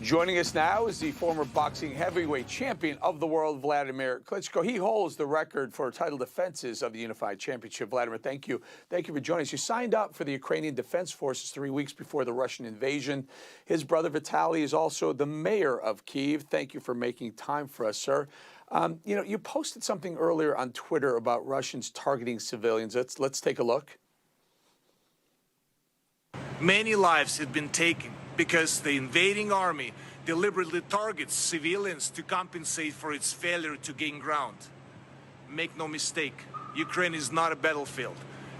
Joining us now is the former boxing heavyweight champion of the world, Wladimir Klitschko. He holds the record for title defenses of the Unified Championship. Vladimir, thank you. Thank you for joining us. You signed up for the Ukrainian Defense Forces 3 weeks before the Russian invasion. His brother Vitaly is also the mayor of Kyiv. Thank you for making time for us, sir. You posted something earlier on Twitter about Russians targeting civilians. Let's take a look. Many lives have been taken because the invading army deliberately targets civilians to compensate for its failure to gain ground. Make no mistake, Ukraine is not a battlefield.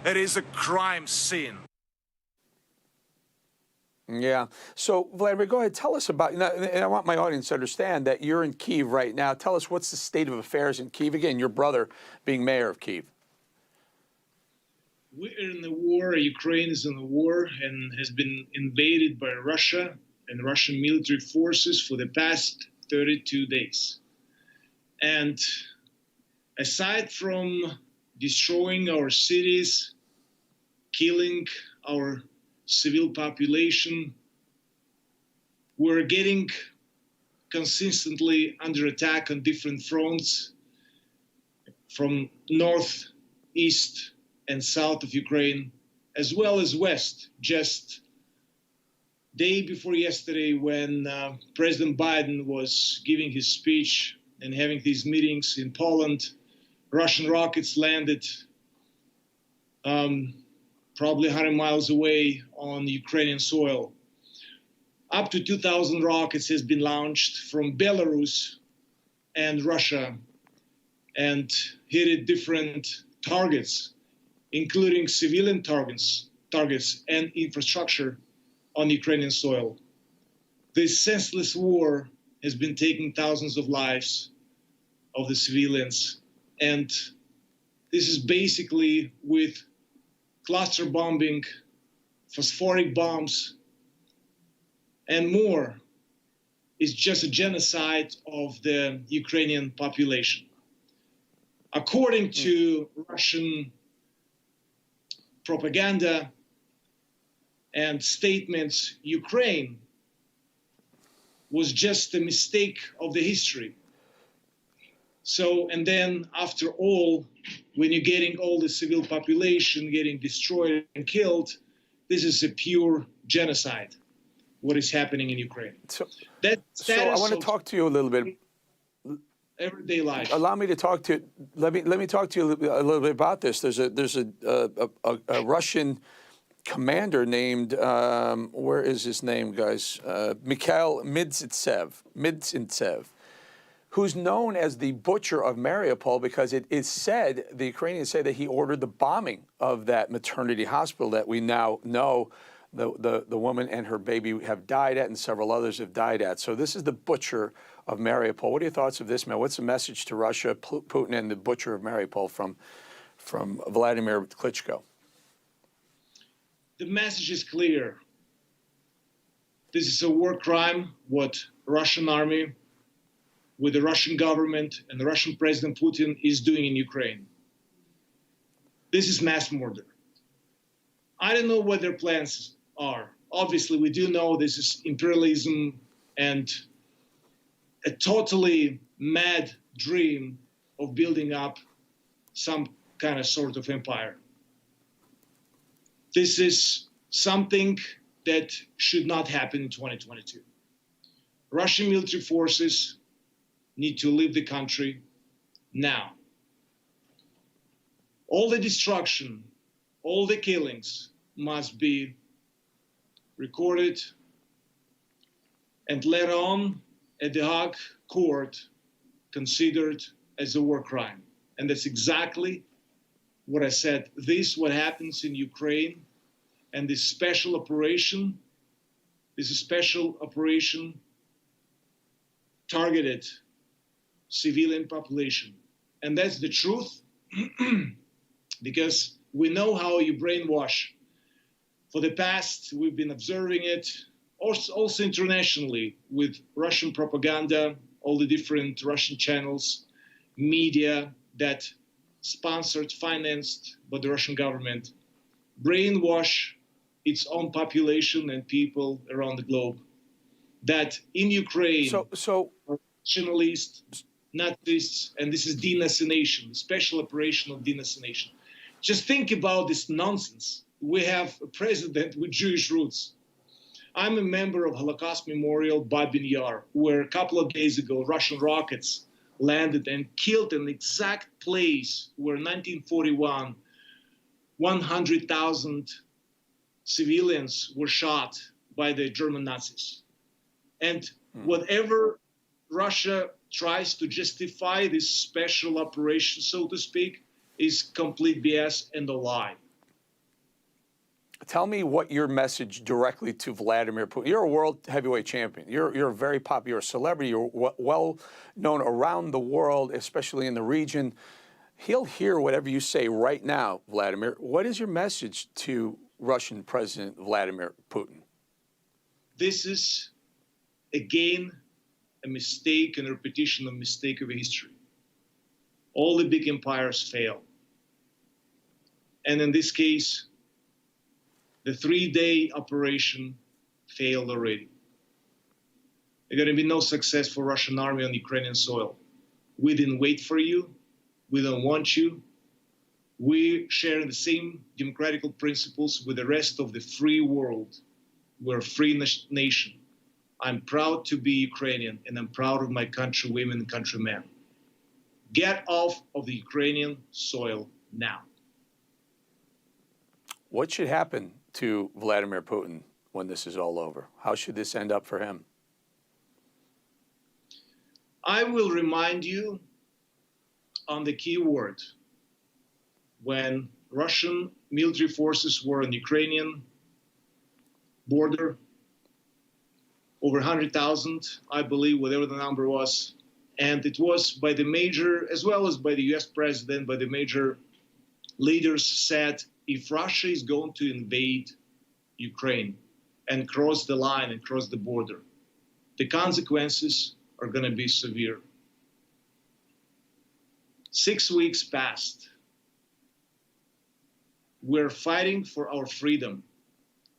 It is a crime scene. Yeah. So, Vladimir, go ahead. Tell us about, and I want my audience to understand that you're in Kyiv right now. Tell us what's the state of affairs in Kyiv. Again, your brother being mayor of Kyiv. We're in the war. Ukraine is in the war and has been invaded by Russia and Russian military forces for the past 32 days. And aside from destroying our cities, killing our civil population, we're getting consistently under attack on different fronts from north, east, and south of Ukraine, as well as west. Just day before yesterday, when President Biden was giving his speech and having these meetings in Poland, Russian rockets landed probably 100 miles away on Ukrainian soil. Up to 2,000 rockets has been launched from Belarus and Russia and hit different targets, including civilian targets and infrastructure on Ukrainian soil. This senseless war has been taking thousands of lives of the civilians. And this is basically with cluster bombing, phosphoric bombs, and more. It's just a genocide of the Ukrainian population. According to Russian propaganda and statements, Ukraine was just a mistake of the history. So, and then after all, when you're getting all the civil population getting destroyed and killed, this is a pure genocide, what is happening in Ukraine. So I want to talk to you a little bit. Everyday life. Allow me to talk to. Let me talk to you a little bit about this. There's a Russian commander named where is his name, guys? Mikhail Midzintsev, who's known as the butcher of Mariupol because it is said, the Ukrainians say, that he ordered the bombing of that maternity hospital that we now know the woman and her baby have died at, and several others have died at. So this is the butcher of Mariupol. What are your thoughts of this, man? What's the message to Russia, Putin, and the butcher of Mariupol from Vladimir Klitschko? The message is clear. This is a war crime, what Russian army with the Russian government and the Russian President Putin is doing in Ukraine. This is mass murder. I don't know what their plans are. Obviously, we do know this is imperialism and a totally mad dream of building up some kind of sort of empire. This is something that should not happen in 2022. Russian military forces need to leave the country now. All the destruction, all the killings must be recorded and later on at the Hague court considered as a war crime. And that's exactly what I said. This, what happens in Ukraine, and this special operation, targeted civilian population. And that's the truth, because we know how you brainwash. For the past, we've been observing it, also internationally, with Russian propaganda, all the different Russian channels, media that sponsored, financed by the Russian government, brainwash its own population and people around the globe. that in Ukraine, So nationalists, Nazis, and this is denazination, special operation of denazination. Just think about this nonsense. We have a president with Jewish roots. I'm a member of Holocaust Memorial Babin Yar, where a couple of days ago Russian rockets landed and killed an exact place where 1941, 100,000 civilians were shot by the German Nazis. And whatever Russia tries to justify this special operation, so to speak, is complete BS and a lie. tell me what your message directly to Vladimir Putin. You're a world heavyweight champion. You're very popular. You're a celebrity. You're well known around the world, especially in the region. He'll hear whatever you say right now, Vladimir. What is your message to Russian President Vladimir Putin? This is, again, a mistake and a repetition of mistake of history. All the big empires fail. And in this case, the 3-day operation failed already. There's going to be no success for Russian army on Ukrainian soil. We didn't wait for you. We don't want you. We share the same democratic principles with the rest of the free world. We're a free nation. I'm proud to be Ukrainian, and I'm proud of my countrywomen and countrymen. Get off of the Ukrainian soil now. What should happen to Vladimir Putin when this is all over? How should this end up for him? I will remind you on the key word. When Russian military forces were on the Ukrainian border, over 100,000, I believe, whatever the number was, and it was by the major, as well as by the US president, by the major leaders said, if Russia is going to invade Ukraine and cross the line and cross the border, the consequences are going to be severe. 6 weeks passed. We're fighting for our freedom.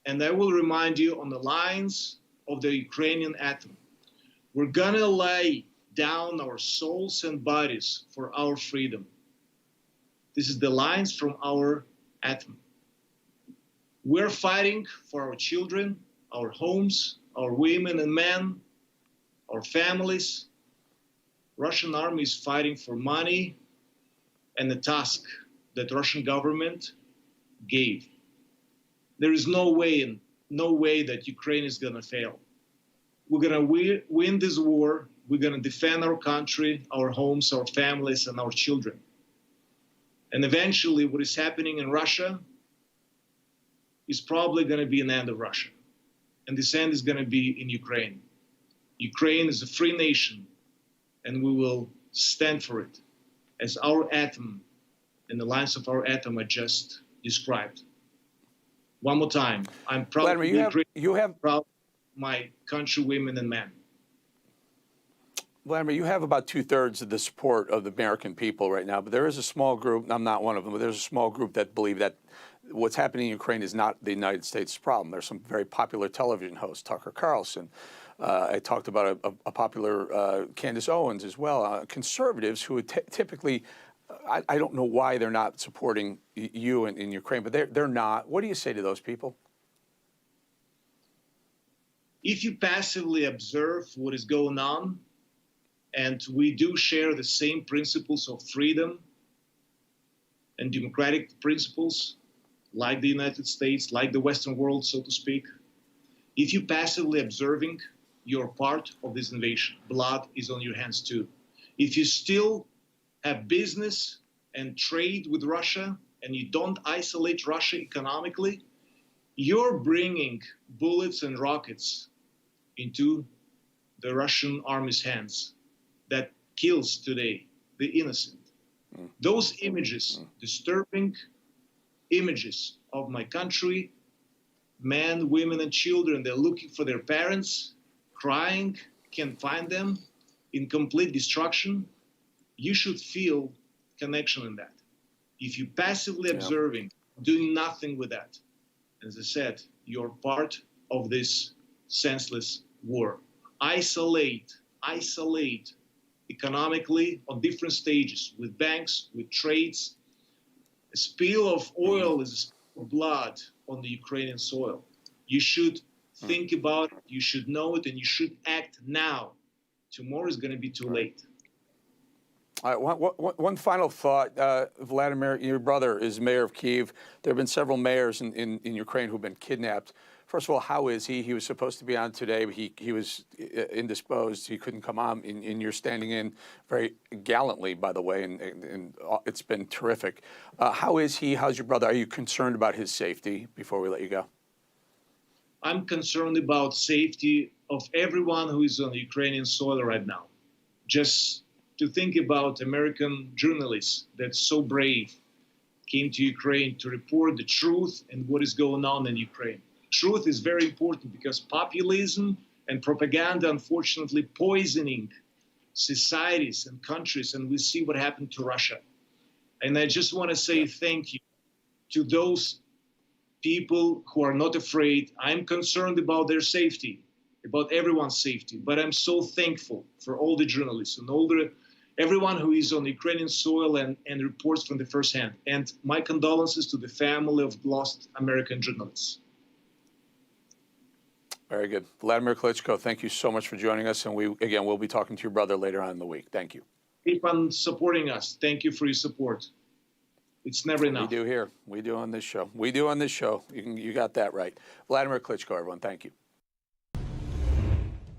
And I will remind you on the lines of the Ukrainian atom, we're going to lay down our souls and bodies for our freedom. This is the lines from our atom. We're fighting for our children, our homes, our women and men, our families. Russian army is fighting for money and the task that Russian government gave. There is no way that Ukraine is going to fail. We're going to win this war. We're going to defend our country, our homes, our families, and our children. And eventually, what is happening in Russia is probably going to be an end of Russia. And this end is going to be in Ukraine. Ukraine is a free nation, and we will stand for it, as our atom and the lines of our atom are just described. One more time, I'm proud Vladimir, to be you proud of my country, women and men. Vladimir, you have about 2/3 of the support of the American people right now, but there is a small group, I'm not one of them, but there's a small group that believe that what's happening in Ukraine is not the United States' problem. There's some very popular television hosts, Tucker Carlson. I talked about a popular Candace Owens as well, conservatives who would typically, I don't know why they're not supporting you in Ukraine, but they're not. What do you say to those people? If you passively observe what is going on, and we do share the same principles of freedom and democratic principles, like the United States, like the Western world, so to speak, if you passively observing, you're part of this invasion. Blood is on your hands too. If you still have business and trade with Russia, and you don't isolate Russia economically, you're bringing bullets and rockets into the Russian army's hands that kills today the innocent. Those images, disturbing images of my country, men, women, and children, they're looking for their parents, crying, can't find them, in complete destruction. You should feel connection in that. If you passively observing, doing nothing with that, as I said, you're part of this senseless war. isolate economically on different stages with banks, with trades. A spill of oil is a spill of blood on the Ukrainian soil. You should think about it, you should know it, and you should act now. Tomorrow is going to be too late. All right, one final thought. Vladimir, your brother is mayor of Kyiv. There have been several mayors in Ukraine who've been kidnapped. First of all, how is he? He was supposed to be on today, but he was indisposed. He couldn't come on, and you're standing in very gallantly, by the way, and it's been terrific. How is he? How's your brother? Are you concerned about his safety before we let you go? I'm concerned about safety of everyone who is on the Ukrainian soil right now. Just to think about American journalists that's so brave came to Ukraine to report the truth and what is going on in Ukraine. Truth is very important because populism and propaganda, unfortunately, poisoning societies and countries, and we see what happened to Russia. And I just want to say thank you to those people who are not afraid. I'm concerned about their safety, about everyone's safety, but I'm so thankful for all the journalists and everyone who is on Ukrainian soil and reports from the first hand. And my condolences to the family of lost American journalists. Very good. Vladimir Klitschko, thank you so much for joining us. And we'll be talking to your brother later on in the week. Thank you. Keep on supporting us. Thank you for your support. It's never enough. We do here. We do on this show. You got that right. Vladimir Klitschko, everyone. Thank you.